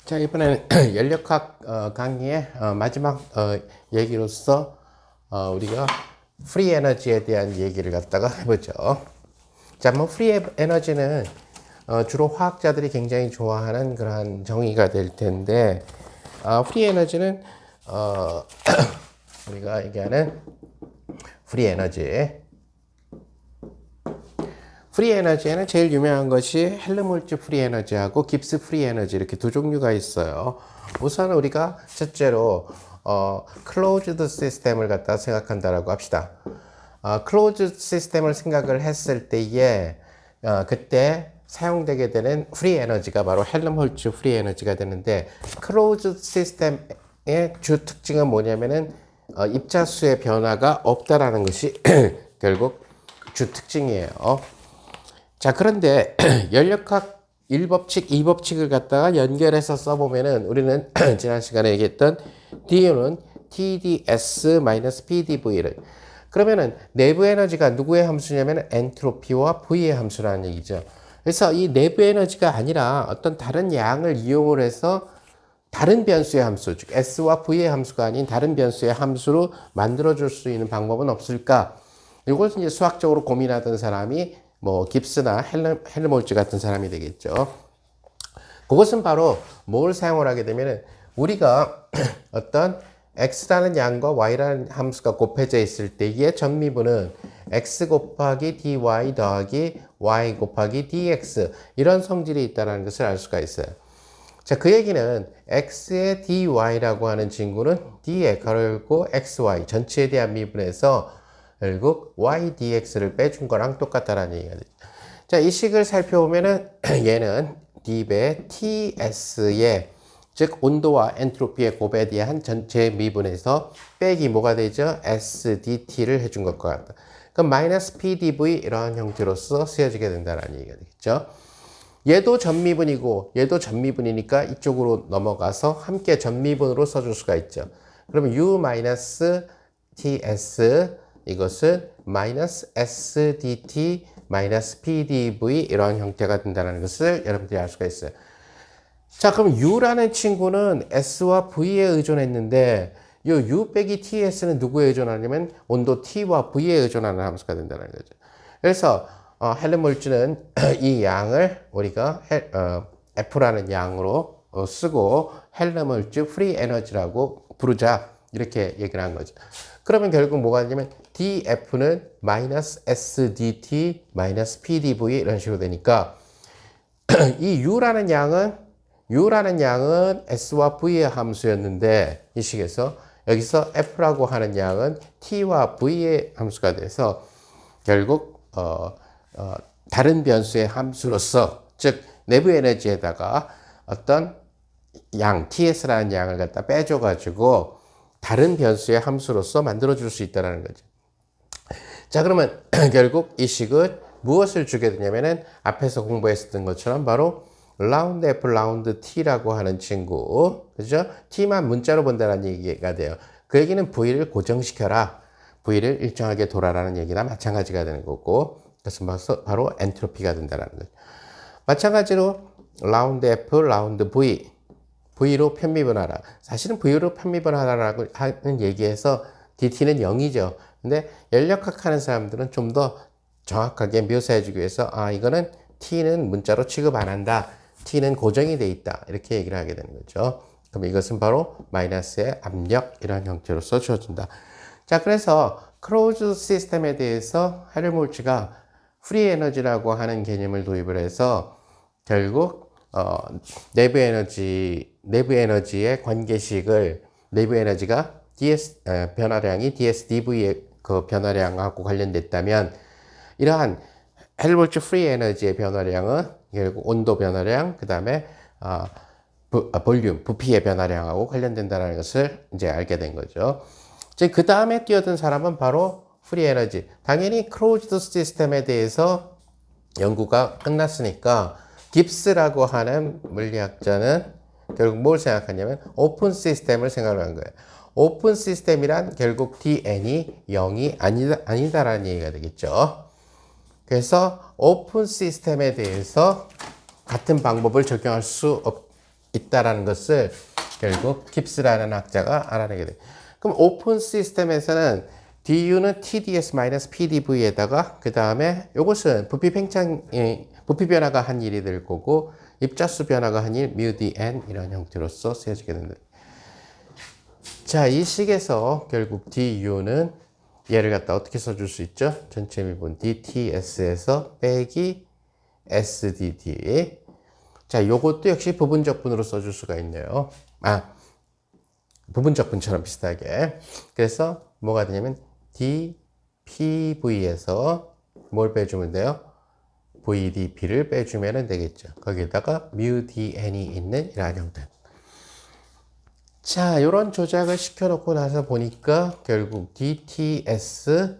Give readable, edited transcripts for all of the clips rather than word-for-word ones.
자, 이번에는 연력학 강의의 마지막 얘기로서 우리가 프리 에너지에 대한 얘기를 갖다가 해보죠. 자, 뭐 프리 에너지는 주로 화학자들이 굉장히 좋아하는 그러한 정의가 될 텐데, 프리 에너지는 우리가 얘기하는 프리 에너지에는 제일 유명한 것이 헬름홀츠 프리 에너지하고 깁스 프리 에너지 이렇게 두 종류가 있어요. 우선 우리가 첫째로 클로즈드 시스템을 갖다 생각한다라고 합시다. 클로즈드 시스템을 생각을 했을 때에 그때 사용되게 되는 프리 에너지가 바로 헬름홀츠 프리 에너지가 되는데, 클로즈드 시스템의 주 특징은 뭐냐면은 입자수의 변화가 없다라는 것이 결국 주 특징이에요. 자, 그런데 연력학 1법칙, 2법칙을 갖다가 연결해서 써보면은 우리는 지난 시간에 얘기했던 Du는 TdS-PdV를, 그러면은 내부 에너지가 누구의 함수냐면 엔트로피와 V의 함수라는 얘기죠. 그래서 이 내부 에너지가 아니라 어떤 다른 양을 이용을 해서 다른 변수의 함수, 즉 S와 V의 함수가 아닌 다른 변수의 함수로 만들어줄 수 있는 방법은 없을까? 이걸 이제 수학적으로 고민하던 사람이 뭐 깁스나 헬름홀츠 같은 사람이 되겠죠. 그것은 바로 뭘 사용을 하게 되면은 우리가 어떤 x라는 양과 y라는 함수가 곱해져 있을 때의 전미분은 x 곱하기 dy 더하기 y 곱하기 dx 이런 성질이 있다는 것을 알 수가 있어요. 자, 그 얘기는 x의 dy라고 하는 친구는 d에 가로 열고 xy 전체에 대한 미분에서 결국 y dx를 빼준 거랑 똑같다라는 얘기가 되죠. 자, 이 식을 살펴보면은 얘는 d배 ts의 즉 온도와 엔트로피의 곱에 대한 전체 미분에서 빼기 뭐가 되죠? sdt를 해준 것과 같다. 그럼 마이너스 pdv 이러한 형태로서 쓰여지게 된다는 얘기가 되겠죠. 얘도 전미분이고 얘도 전미분이니까 이쪽으로 넘어가서 함께 전미분으로 써줄 수가 있죠. 그러면 u 마이너스 ts 이것은 마이너스 sdt 마이너스 pdv 이런 형태가 된다는 것을 여러분들이 알 수가 있어요. 자, 그럼 u라는 친구는 s와 v에 의존했는데 이 u 빼기 ts는 누구에 의존하냐면 온도 t와 v에 의존하는 함수가 된다는 거죠. 그래서 헬름홀츠는 이 양을 우리가 F라는 양으로 쓰고 헬름홀츠 프리 에너지라고 부르자 이렇게 얘기를 한 거죠. 그러면 결국 뭐가 되냐면 dF는 마이너스 SDT 마이너스 PDV 이런 식으로 되니까 이 U라는 양은 S와 V의 함수였는데 이 식에서 여기서 F라고 하는 양은 T와 V의 함수가 돼서 결국 다른 변수의 함수로서, 즉 내부 에너지에다가 어떤 양 TS라는 양을 갖다 빼줘가지고 다른 변수의 함수로서 만들어줄 수 있다는 거죠. 자, 그러면 결국 이 식은 무엇을 주게 되냐면은 앞에서 공부했었던 것처럼 바로 라운드 F 라운드 T라고 하는 친구, 그죠? T만 문자로 본다는 얘기가 돼요. 그 얘기는 V를 고정시켜라, V를 일정하게 돌아라는 얘기나 마찬가지가 되는 거고, 그것은 바로 엔트로피가 된다는 거죠. 마찬가지로 라운드 F 라운드 V로 편미분하라. 사실은 V로 편미분하라고 하는 얘기에서 DT는 0이죠. 근데 연력학 하는 사람들은 좀 더 정확하게 묘사해주기 위해서 이거는 T는 문자로 취급 안 한다. T는 고정이 돼 있다. 이렇게 얘기를 하게 되는 거죠. 그럼 이것은 바로 마이너스의 압력 이런 형태로서 주어진다. 자, 그래서 클로즈 시스템에 대해서 헬름홀츠가 프리 에너지라고 하는 개념을 도입을 해서 결국 내부 에너지의 관계식을, 내부 에너지가 변화량이 dsdv의 그 변화량하고 관련됐다면 이러한 헬름홀츠 프리 에너지의 변화량은 결국 온도 변화량, 그 다음에 볼륨, 부피의 변화량하고 관련된다는 것을 이제 알게 된 거죠. 그 다음에 뛰어든 사람은 바로 프리 에너지. 당연히 클로즈드 시스템에 대해서 연구가 끝났으니까 깁스라고 하는 물리학자는 결국 뭘 생각하냐면 오픈 시스템을 생각한 거예요. 오픈 시스템이란 결국 dn이 0이 아니다라는 얘기가 되겠죠. 그래서 오픈 시스템에 대해서 같은 방법을 적용할 수 있다라는 것을 결국 깁스라는 학자가 알아내게 돼. 그럼 오픈 시스템에서는 du는 TDS-PDV에다가 그 다음에 이것은 부피 변화가 한 일이 될 거고 입자수 변화가 한 일 μdn 이런 형태로서 쓰여지게 된다. 자, 이 식에서 결국 du는 얘를 갖다 어떻게 써줄 수 있죠? 전체 미분 dts에서 빼기 sdt. 자, 요것도 역시 부분적분으로 써줄 수가 있네요. 부분적분처럼 비슷하게. 그래서 뭐가 되냐면 dpv에서 뭘 빼주면 돼요? vdp를 빼주면 되겠죠. 거기에다가 μdn이 있는 이러한 형태. 자, 이런 조작을 시켜놓고 나서 보니까 결국 dts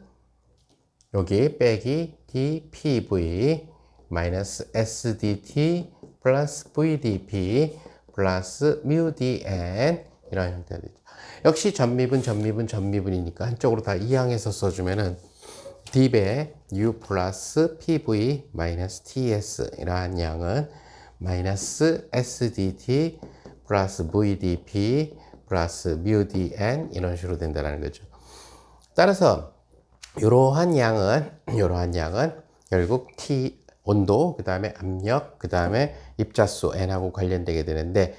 여기 빼기 dpv 마이너스 sdt 플러스 vdp 플러스 μdn 이런 형태가 되죠. 역시 전미분이니까 한쪽으로 다 이항해서 써주면은 d배 u 플러스 pv 마이너스 ts 이러한 양은 마이너스 sdt 플러스 vdp 플러스 μdn 이런 식으로 된다는 거죠. 따라서 이러한 양은 결국 T 온도, 그 다음에 압력, 그 다음에 입자수 N하고 관련되게 되는데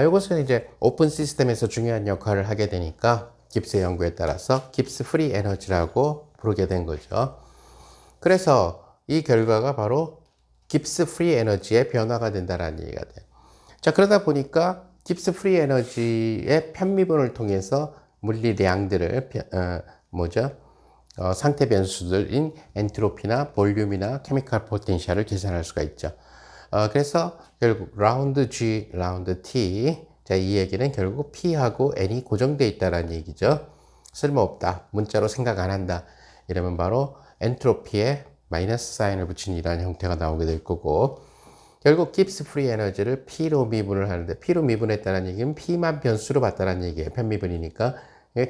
이것은 이제 오픈 시스템에서 중요한 역할을 하게 되니까 깁스 연구에 따라서 깁스 프리 에너지라고 부르게 된 거죠. 그래서 이 결과가 바로 깁스 프리 에너지의 변화가 된다는 얘기가 돼요. 자, 그러다 보니까 깁스 프리 에너지의 편미분을 통해서 물리량들을 상태 변수들인 엔트로피나 볼륨이나 케미컬 포텐셜을 계산할 수가 있죠. 그래서 결국 라운드 G, 라운드 T. 자, 이 얘기는 결국 P하고 N이 고정되어 있다는 얘기죠. 쓸모없다. 문자로 생각 안 한다. 이러면 바로 엔트로피에 마이너스 사인을 붙인 이러한 형태가 나오게 될 거고, 결국 깁스 프리 에너지를 P로 미분을 하는데, P로 미분했다는 얘기는 P만 변수로 봤다는 얘기예요. 편미분이니까.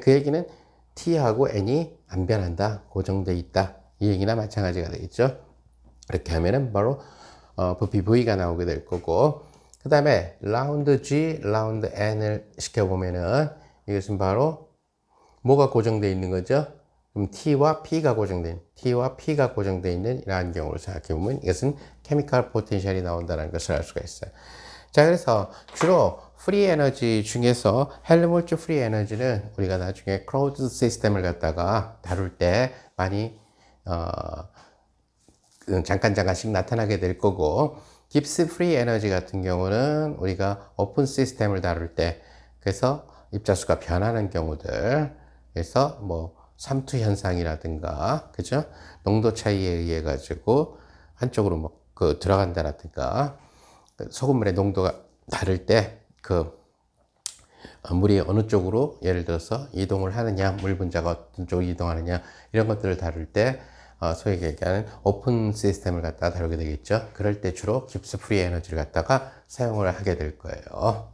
그 얘기는 T하고 N이 안 변한다. 고정되어 있다. 이 얘기나 마찬가지가 되겠죠. 이렇게 하면은 바로 부피 V가 나오게 될 거고, 그 다음에 라운드 G, 라운드 N을 시켜보면은 이것은 바로 뭐가 고정되어 있는 거죠? 그럼 T와 P가 고정된 있는 이러한 경우를 생각해보면 이것은 케미컬 포텐셜이 나온다는 것을 알 수가 있어요. 자, 그래서 주로 프리 에너지 중에서 헬름홀츠 프리 에너지는 우리가 나중에 클로즈드 시스템을 갖다가 다룰 때 많이 잠깐씩 나타나게 될 거고, 깁스 프리 에너지 같은 경우는 우리가 오픈 시스템을 다룰 때, 그래서 입자수가 변하는 경우들, 그래서 뭐 삼투 현상이라든가, 그죠? 농도 차이에 의해 가지고 한쪽으로 들어간다라든가, 소금물의 농도가 다를 때 물이 어느 쪽으로 예를 들어서 이동을 하느냐, 물 분자가 어떤 쪽으로 이동하느냐, 이런 것들을 다룰 때 소위 얘기하는 오픈 시스템을 갖다가 다루게 되겠죠. 그럴 때 주로 깁스 프리 에너지를 갖다가 사용을 하게 될 거예요.